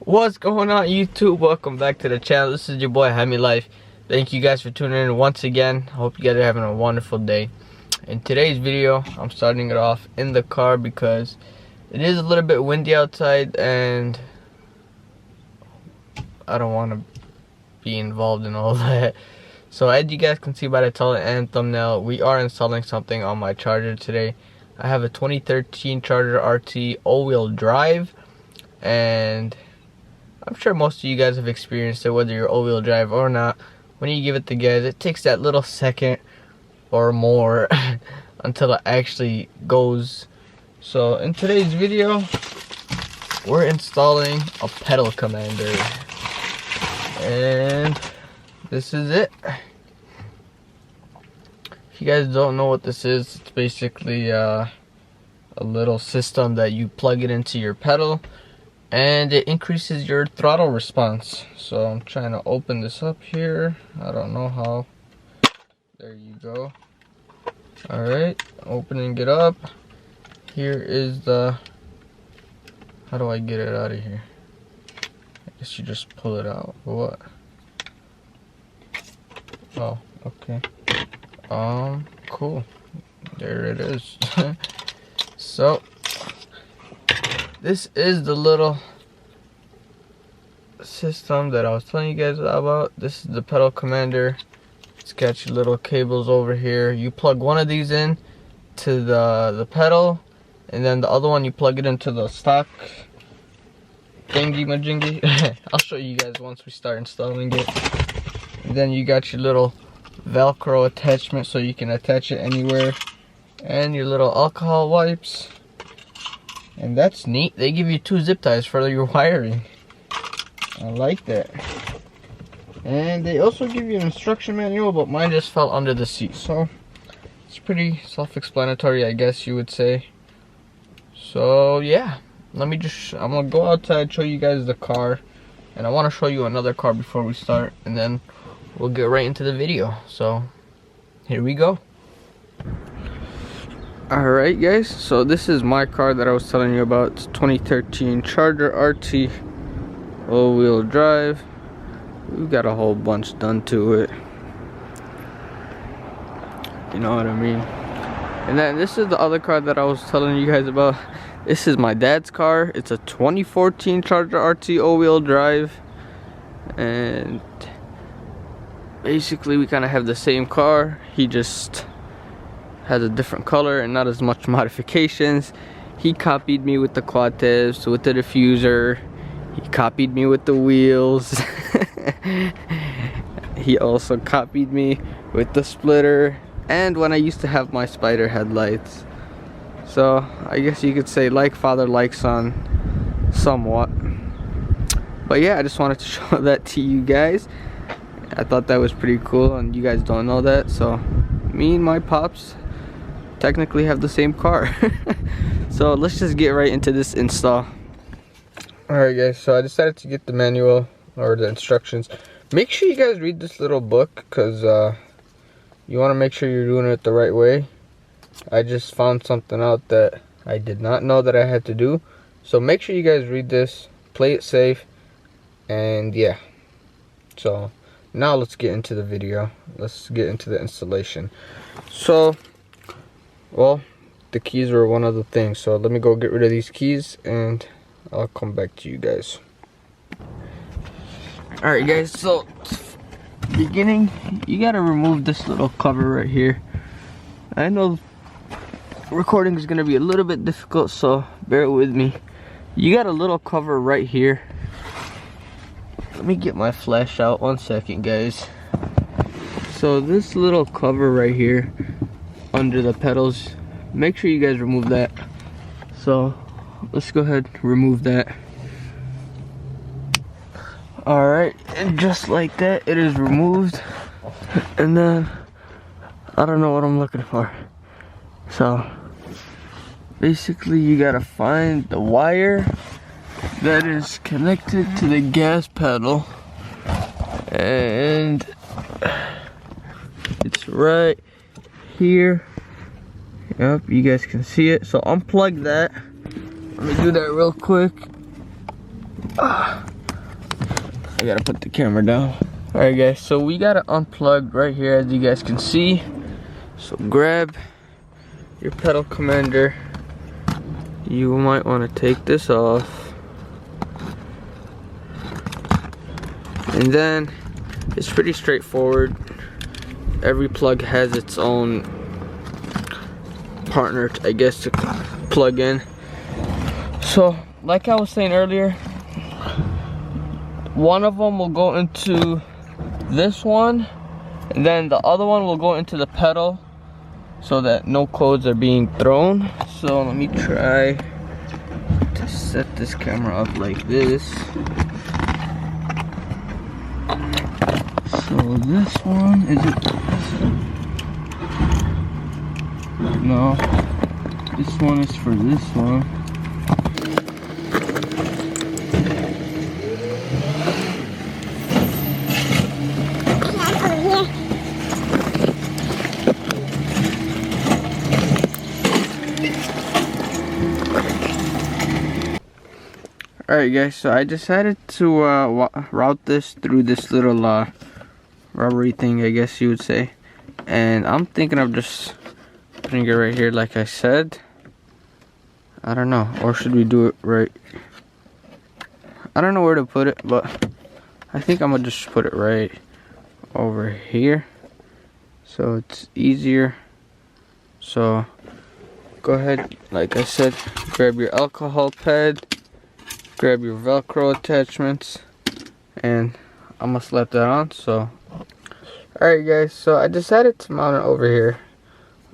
What's going on, YouTube? Welcome back to the channel. This is your boy Hemi Life. Thank you guys for tuning in once again. Hope you guys are having a wonderful day. In today's video, I'm starting it off in the car because it is a little bit windy outside and I don't want to be involved in all that. So as you guys can see by the title and thumbnail, we are installing something on my Charger today. I have a 2013 Charger RT all-wheel drive, and I'm sure most of you guys have experienced it, whether you're all-wheel drive or not. When you give it the gas, it takes that little second or more until it actually goes. So in today's video, we're installing a pedal commander, and this is it. If you guys don't know what this is, it's basically a little system that you plug it into your pedal and it increases your throttle response. So I'm trying to open this up here. I don't know how. There you go. Alright, opening it up. Here is the, how do I get it out of here? I guess you just pull it out. What? Oh, okay. Cool. There it is. So this is the little system that I was telling you guys about. This is the pedal commander. It's got your little cables over here. You plug one of these in to the pedal, and then the other one you plug it into the stock thingy majingy. I'll show you guys once we start installing it. And then you got your little Velcro attachment so you can attach it anywhere, and your little alcohol wipes. And that's neat. They give you 2 zip ties for your wiring. I like that. And they also give you an instruction manual, but mine just fell under the seat, so it's pretty self-explanatory, I guess you would say. So yeah, I'm gonna go outside, show you guys the car, and I want to show you another car before we start, and then we'll get right into the video. So here we go. Alright guys, so this is my car that I was telling you about. It's 2013 Charger RT all-wheel drive. We've got a whole bunch done to it, you know what I mean. And then this is the other car that I was telling you guys about. This is my dad's car. It's a 2014 Charger RT all-wheel drive, and basically we kind of have the same car. He just has a different color and not as much modifications. He copied me with the quad tabs, with the diffuser. He copied me with the wheels. He also copied me with the splitter, and when I used to have my spider headlights. So I guess you could say like father, like son, somewhat. But yeah, I just wanted to show that to you guys. I thought that was pretty cool, and you guys don't know that. So me and my pops technically have the same car. So let's just get right into this install. Alright guys, so I decided to get the manual, or the instructions. Make sure you guys read this little book, because you want to make sure you're doing it the right way. I just found something out that I did not know that I had to do. So make sure you guys read this, play it safe, and yeah. So now let's get into the video. Let's get into the installation. So, well, the keys were one of the things. So let me go get rid of these keys and I'll come back to you guys. Alright guys, so beginning, you gotta remove this little cover right here. I know recording is gonna be a little bit difficult, so bear with me. You got a little cover right here. Let me get my flash out, 1 second guys. So this little cover right here under the pedals, make sure you guys remove that. So let's go ahead and remove that. Alright, and just like that, it is removed. And then I don't know what I'm looking for. So basically you gotta find the wire that is connected to the gas pedal, and it's right here. Yep, you guys can see it. So unplug that. Let me do that real quick. I gotta put the camera down. Alright guys, so we got it unplugged right here as you guys can see. So grab your pedal commander. You might want to take this off. And then it's pretty straightforward. Every plug has its own partner, I guess, to plug in. So like I was saying earlier, one of them will go into this one, and then the other one will go into the pedal so that no codes are being thrown. So let me try to set this camera up like this. So this one, is it this one? No, this one is for this one. Alright guys, so I decided to route this through this little rubbery thing, I guess you would say. And I'm thinking of just putting it right here like I said. I don't know, or should we do it right? I don't know where to put it, but I think I'm gonna just put it right over here so it's easier. So go ahead, like I said, grab your alcohol pad, grab your Velcro attachments, and I must slap that on. So alright guys, so I decided to mount it over here.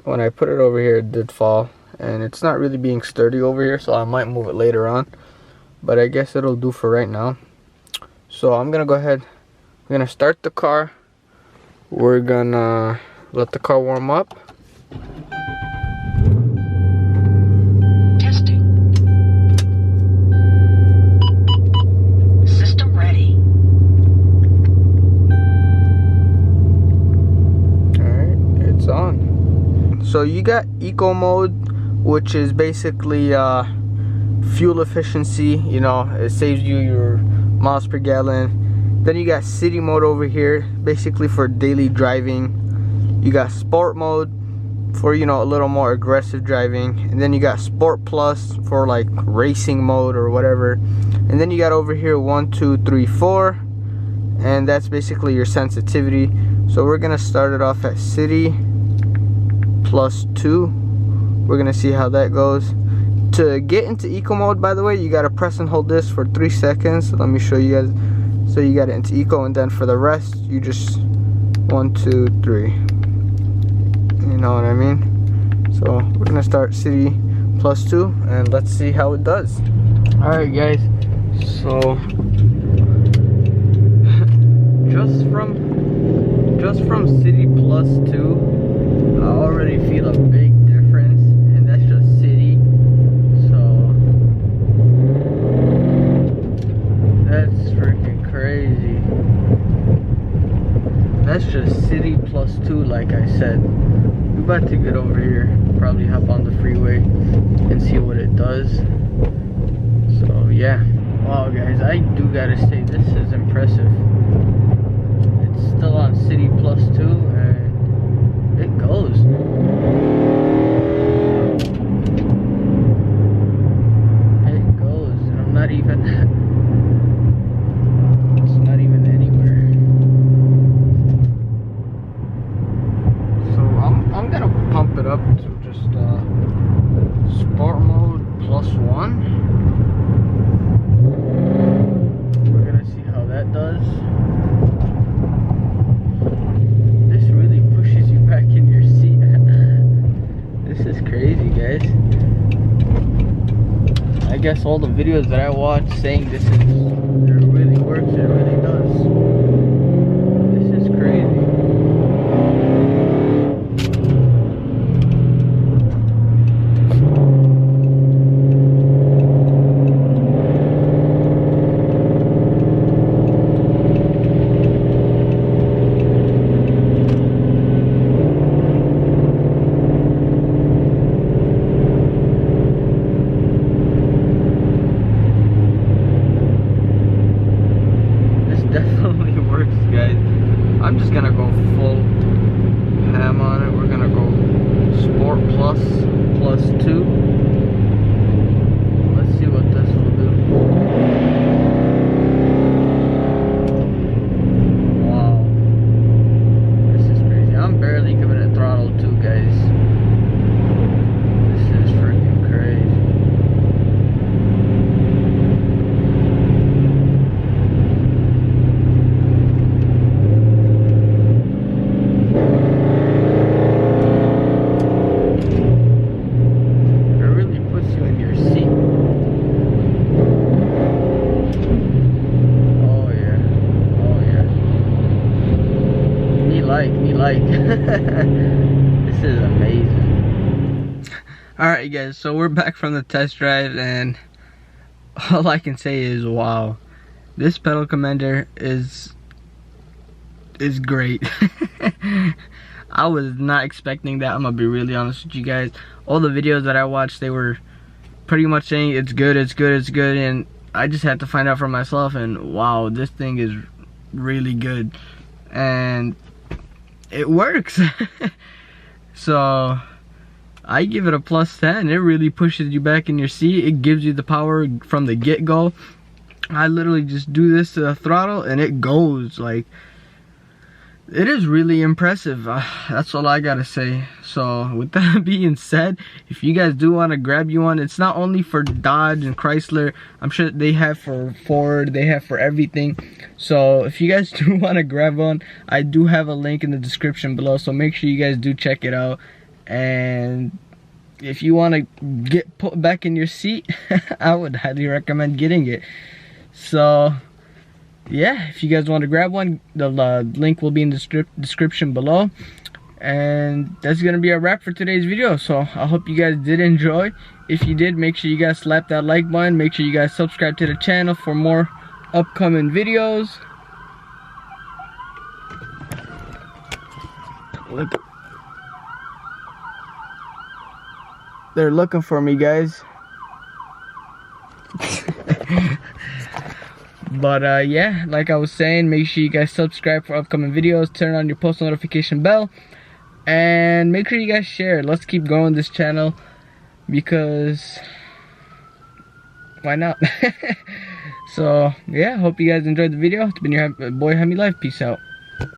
When I put it over here, it did fall, and it's not really being sturdy over here, so I might move it later on, but I guess it'll do for right now. So I'm gonna go ahead, we're gonna start the car, we're gonna let the car warm up. So you got eco mode, which is basically fuel efficiency, you know, it saves you your miles per gallon. Then you got city mode over here, basically for daily driving. You got sport mode for, you know, a little more aggressive driving. And then you got sport plus for like racing mode or whatever. And then you got over here 1, 2, 3, 4, and that's basically your sensitivity. So we're gonna start it off at city +2. We're gonna see how that goes. To get into eco mode, by the way, you gotta press and hold this for 3 seconds. So let me show you guys. So you got it into eco, and then for the rest you just 1, 2, 3. You know what I mean? So we're gonna start city +2 and let's see how it does. Alright guys, so just from city +2, I already feel a big difference, and that's just city. So that's freaking crazy. That's just city +2, like I said. We're about to get over here, probably hop on the freeway and see what it does. So yeah, wow guys, I do gotta say, this is impressive. It's still on city +2 and it goes. It goes, and I'm not even, it's not even anywhere. So I'm gonna pump it up to just sport mode +1. We're gonna see how that does. This really pushes you back in your seat. This is crazy, guys. I guess all the videos that I watch saying this is, it really works, it really does. This is crazy. definitely works, guys. I'm just gonna go full ham on it. We're gonna go Sport Plus +2. Let's see what this will do. Wow, this is crazy. I'm barely giving it throttle too, guys. This is freaking crazy. This is amazing. Alright guys, so we're back from the test drive, and all I can say is wow, this pedal commander is great. I was not expecting that. I'm gonna be really honest with you guys. All the videos that I watched, they were pretty much saying it's good, it's good, it's good, and I just had to find out for myself, and wow, this thing is really good. And it works. So I give it a +10. It really pushes you back in your seat. It gives you the power from the get-go. I literally just do this to the throttle and it goes. Like, it is really impressive. That's all I gotta say. So with that being said, if you guys do want to grab you one, it's not only for Dodge and Chrysler. I'm sure they have for Ford, they have for everything. So if you guys do want to grab one, I do have a link in the description below, so make sure you guys do check it out. And if you want to get put back in your seat, I would highly recommend getting it. So yeah, if you guys want to grab one, the link will be in the description below. And that's gonna be a wrap for today's video. So I hope you guys did enjoy. If you did, make sure you guys slap that like button. Make sure you guys subscribe to the channel for more upcoming videos. Look, they're looking for me, guys. But yeah, like I was saying, make sure you guys subscribe for upcoming videos, turn on your post notification bell, and make sure you guys share. Let's keep growing this channel, because why not? So yeah, hope you guys enjoyed the video. It's been your boy Hemi Life. Peace out.